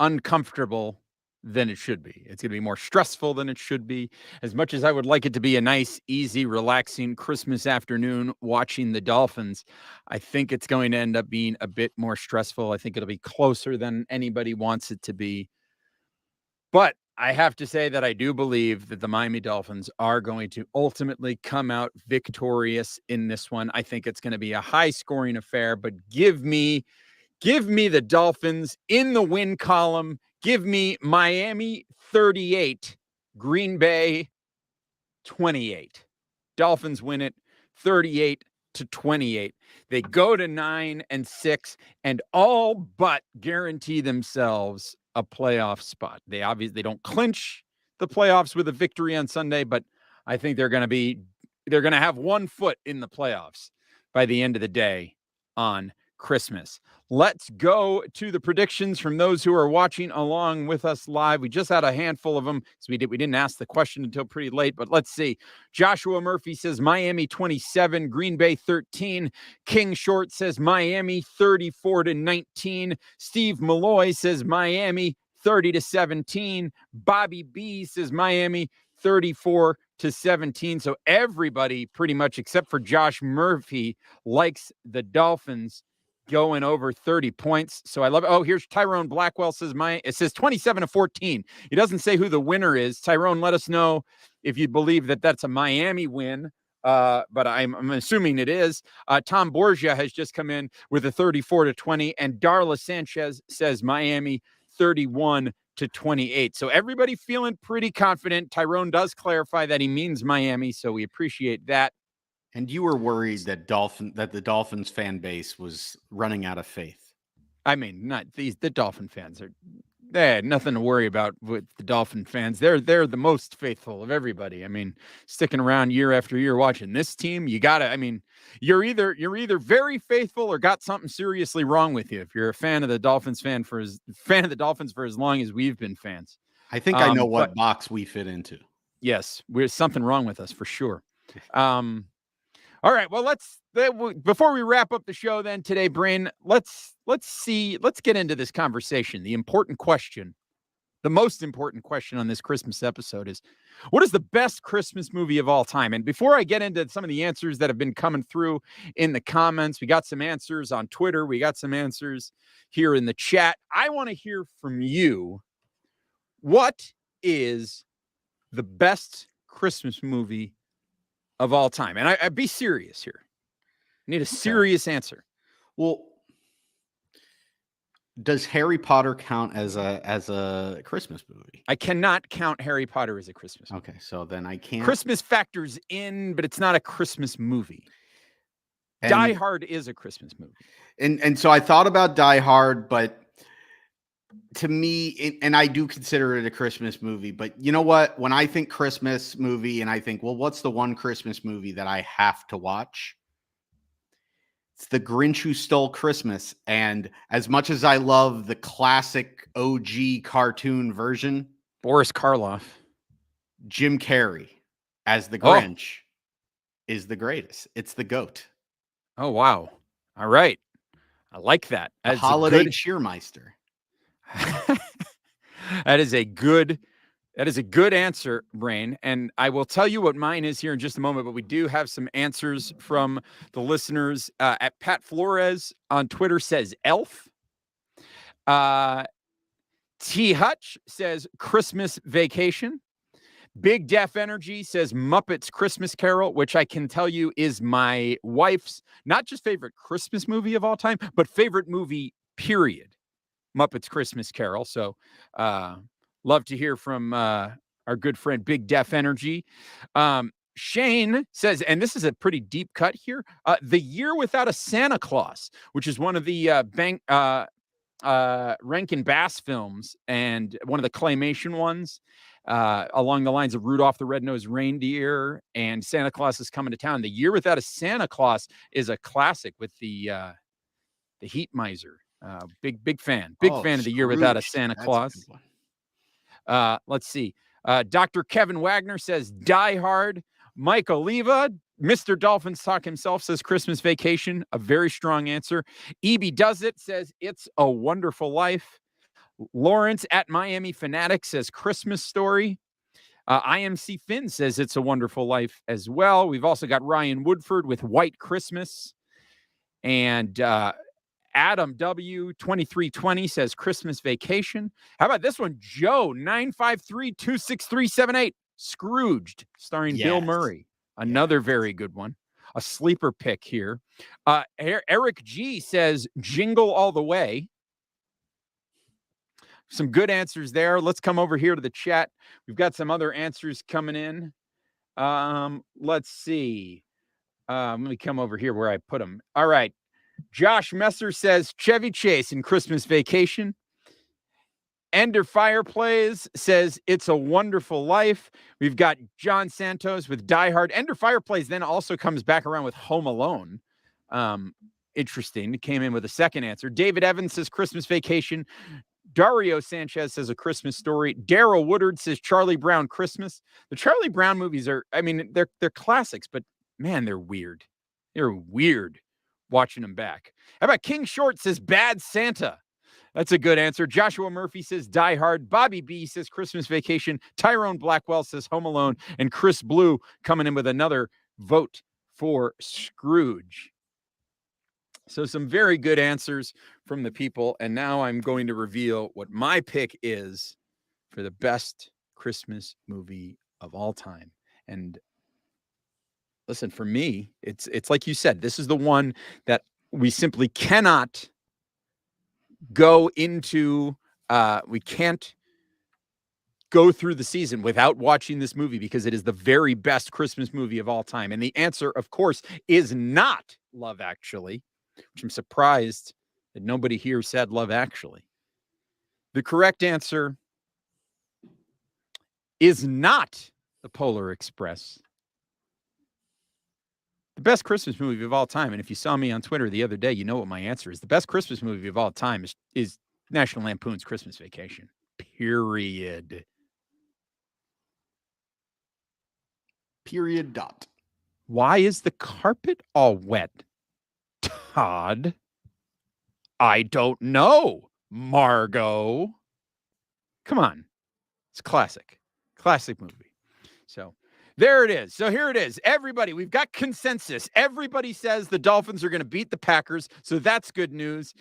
uncomfortable than it should be. It's going to be more stressful than it should be. As much as I would like it to be a nice, easy, relaxing Christmas afternoon watching the Dolphins, I think it's going to end up being a bit more stressful. I think it'll be closer than anybody wants it to be. But I have to say that I do believe that the Miami Dolphins are going to ultimately come out victorious in this one. I think it's going to be a high-scoring affair, but give me the Dolphins in the win column. Give me Miami 38, Green Bay 28. Dolphins win it 38-28. They go to 9-6 and all but guarantee themselves a playoff spot. They obviously don't clinch the playoffs with a victory on Sunday, but I think they're going to have one foot in the playoffs by the end of the day on Christmas. Let's go to the predictions from those who are watching along with us live. We just had a handful of them, so we didn't ask the question until pretty late, but let's see. Joshua Murphy says Miami 27, Green Bay 13. King Short says Miami 34-19. Steve Malloy says Miami 30-17. Bobby B says Miami 34-17. So everybody pretty much except for Josh Murphy likes the Dolphins going over 30 points. So I love it. Oh, here's Tyrone Blackwell says it says 27-14. He doesn't say who the winner is. Tyrone, let us know if you believe that that's a Miami win. But I'm assuming it is. Tom Borgia has just come in with a 34-20, and Darla Sanchez says Miami 31-28. So everybody feeling pretty confident. Tyrone does clarify that he means Miami, so we appreciate that. And you were worried that the Dolphins fan base was running out of faith. I mean, the Dolphin fans they had nothing to worry about with the Dolphin fans. They're the most faithful of everybody. I mean, sticking around year after year watching this team, you're either very faithful or got something seriously wrong with you. If you're a fan of the Dolphins for as long as we've been fans. I think I know what box we fit into. Yes, there's something wrong with us for sure. All right. Well, before we wrap up the show then today, Brain, let's get into this conversation. The most important question on this Christmas episode is, what is the best Christmas movie of all time? And before I get into some of the answers that have been coming through in the comments, we got some answers on Twitter. We got some answers here in the chat. I want to hear from you. What is the best Christmas movie of all time? And I'd be serious here. I need a serious answer. Well, does Harry Potter count as a Christmas movie? I cannot count Harry Potter as a Christmas movie. Okay, so then I can't. Christmas factors in, but it's not a Christmas movie. Die Hard is a Christmas movie. And so I thought about Die Hard, but to me, and I do consider it a Christmas movie, but you know what? When I think Christmas movie and I think, well, what's the one Christmas movie that I have to watch? It's The Grinch Who Stole Christmas. And as much as I love the classic OG cartoon version, Boris Karloff, Jim Carrey as the Grinch is the greatest. It's the GOAT. Oh, wow. All right. I like that. The holiday cheermeister. That is a good answer, Brain. And I will tell you what mine is here in just a moment, but we do have some answers from the listeners. At Pat Flores on Twitter says Elf. T. Hutch says Christmas Vacation. Big Def Energy says Muppets Christmas Carol, which I can tell you is my wife's not just favorite Christmas movie of all time, but favorite movie, period. Muppets Christmas Carol. So love to hear from our good friend Big Def Energy. Shane says, and this is a pretty deep cut here, The Year Without a Santa Claus, which is one of the Rankin Bass films and one of the claymation ones, along the lines of Rudolph the Red-Nosed Reindeer and Santa Claus is Coming to Town. The Year Without a Santa Claus is a classic with the Heat Miser. Big fan of The Year Without a Santa Claus. Let's see. Dr. Kevin Wagner says Die Hard. Mike Oliva, Mr. Dolphins Talk himself, says Christmas Vacation. A very strong answer. EB Does It says It's a Wonderful Life. Lawrence at Miami Fanatic says Christmas Story. IMC Finn says It's a Wonderful Life as well. We've also got Ryan Woodford with White Christmas. And Adam W2320 says Christmas Vacation. How about this one? Joe 953-26378. Scrooged, starring Bill Yes. Murray. Another very good one. A sleeper pick here. Eric G says Jingle All the Way. Some good answers there. Let's come over here to the chat. We've got some other answers coming in. Let's see. Let me come over here where I put them. All right. Josh Messer says Chevy Chase in Christmas Vacation. Ender Fireplays says It's a Wonderful Life. We've got John Santos with Die Hard. Ender Fireplays then also comes back around with Home Alone. Interesting. It came in with a second answer. David Evans says Christmas Vacation. Dario Sanchez says A Christmas Story. Daryl Woodard says Charlie Brown Christmas. The Charlie Brown movies are, I mean, they're classics, but man, they're weird. They're weird watching them back. How about King Short says Bad Santa? That's a good answer. Joshua Murphy says Die Hard. Bobby B says Christmas Vacation. Tyrone Blackwell says Home Alone. And Chris Blue coming in with another vote for Scrooge. So some very good answers from the people. And now I'm going to reveal what my pick is for the best Christmas movie of all time. And listen, for me, it's like you said, this is the one that we simply cannot go into. We can't go through the season without watching this movie because it is the very best Christmas movie of all time. And the answer, of course, is not Love Actually, which I'm surprised that nobody here said Love Actually. The correct answer is not The Polar Express. The best Christmas movie of all time, and if you saw me on Twitter the other day, you know what my answer is. The best Christmas movie of all time is National Lampoon's Christmas Vacation. Period. Period. Dot. Why is the carpet all wet, Todd? I don't know, Margot. Come on. It's classic. Classic movie. So there it is. So here it is. Everybody, we've got consensus. Everybody says the Dolphins are going to beat the Packers. So that's good news.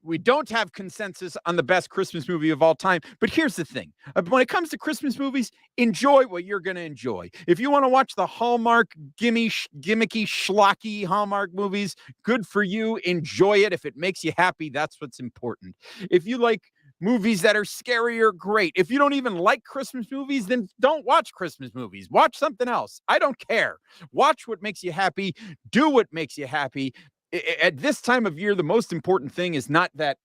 We don't have consensus on the best Christmas movie of all time. But here's the thing. When it comes to Christmas movies, enjoy what you're going to enjoy. If you want to watch the Hallmark gimmicky, schlocky Hallmark movies, good for you. Enjoy it. If it makes you happy, that's what's important. If you like movies that are scary or great, if you don't even like Christmas movies, then don't watch Christmas movies. Watch something else. I don't care. Watch what makes you happy. Do what makes you happy. At this time of year, the most important thing is not that,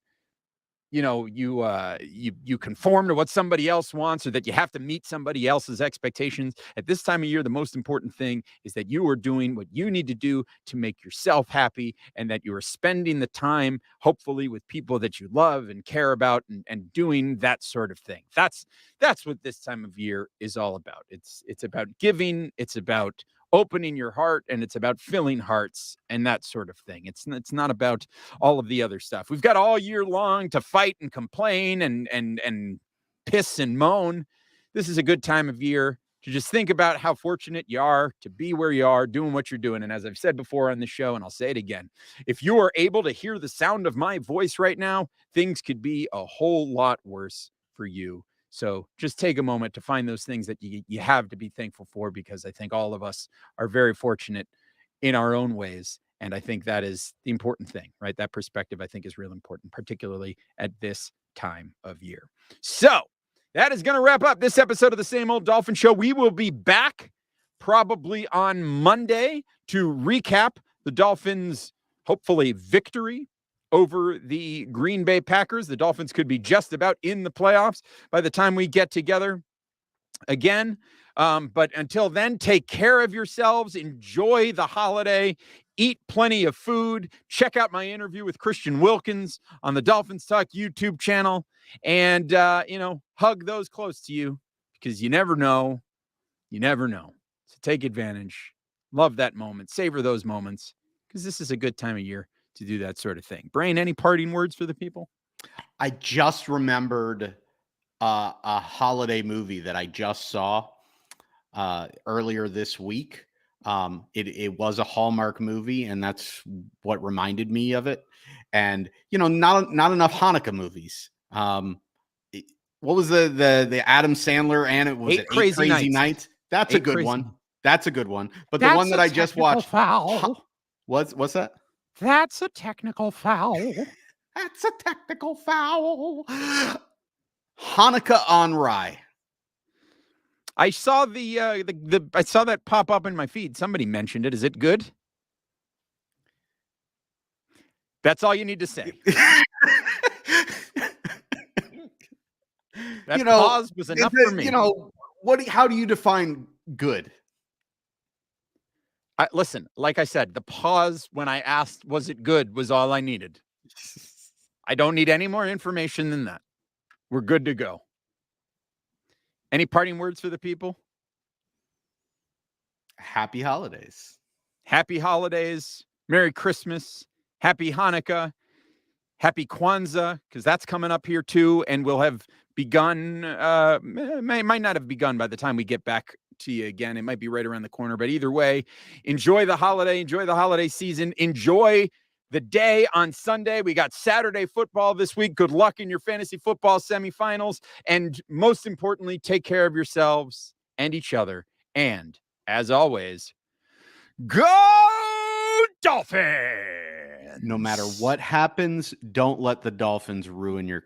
you know, you conform to what somebody else wants or that you have to meet somebody else's expectations. At this time of year, the most important thing is that you are doing what you need to do to make yourself happy and that you are spending the time, hopefully, with people that you love and care about and doing that sort of thing. That's what this time of year is all about. It's about giving. It's about opening your heart, and it's about filling hearts and that sort of thing. It's not about all of the other stuff. We've got all year long to fight and complain and piss and moan. This is a good time of year to just think about how fortunate you are to be where you are, doing what you're doing. And as I've said before on the show, and I'll say it again, if you are able to hear the sound of my voice right now, things could be a whole lot worse for you. So just take a moment to find those things that you have to be thankful for, because I think all of us are very fortunate in our own ways. And I think that is the important thing, right? That perspective, I think, is real important, particularly at this time of year. So that is going to wrap up this episode of the Same Old Dolphin Show. We will be back probably on Monday to recap the Dolphins' hopefully victory over the Green Bay Packers. The Dolphins could be just about in the playoffs by the time we get together again. But until then, take care of yourselves. Enjoy the holiday. Eat plenty of food. Check out my interview with Christian Wilkins on the Dolphins Talk YouTube channel. And, hug those close to you, because you never know. You never know. So take advantage. Love that moment. Savor those moments, because this is a good time of year to do that sort of thing. Brain, any parting words for the people? I just remembered a holiday movie that I just saw earlier this week. It was a Hallmark movie, and that's what reminded me of it. and not enough Hanukkah movies. What was the Adam Sandler and it was Eight Eight Crazy Crazy Nights. Nights? That's a Eight good Crazy- one. That's a good one. But the one that I just watched, Foul. what's that? That's a technical foul. That's a technical foul. Hanukkah on Rye. I saw I saw that pop up in my feed. Somebody mentioned it. Is it good? That's all you need to say. That pause was enough for me. How do you define good? Listen, like I said, the pause when I asked, was it good, was all I needed. I don't need any more information than that. We're good to go. Any parting words for the people? Happy holidays. Happy holidays. Merry Christmas. Happy Hanukkah. Happy Kwanzaa, because that's coming up here too. And we'll have begun, might not have begun by the time we get back to you again. It might be right around the corner. But either way, enjoy the holiday season. Enjoy the day on Sunday. We got Saturday football this week. Good luck in your fantasy football semifinals. And most importantly, take care of yourselves and each other. And as always, go Dolphins! No matter what happens, don't let the Dolphins ruin your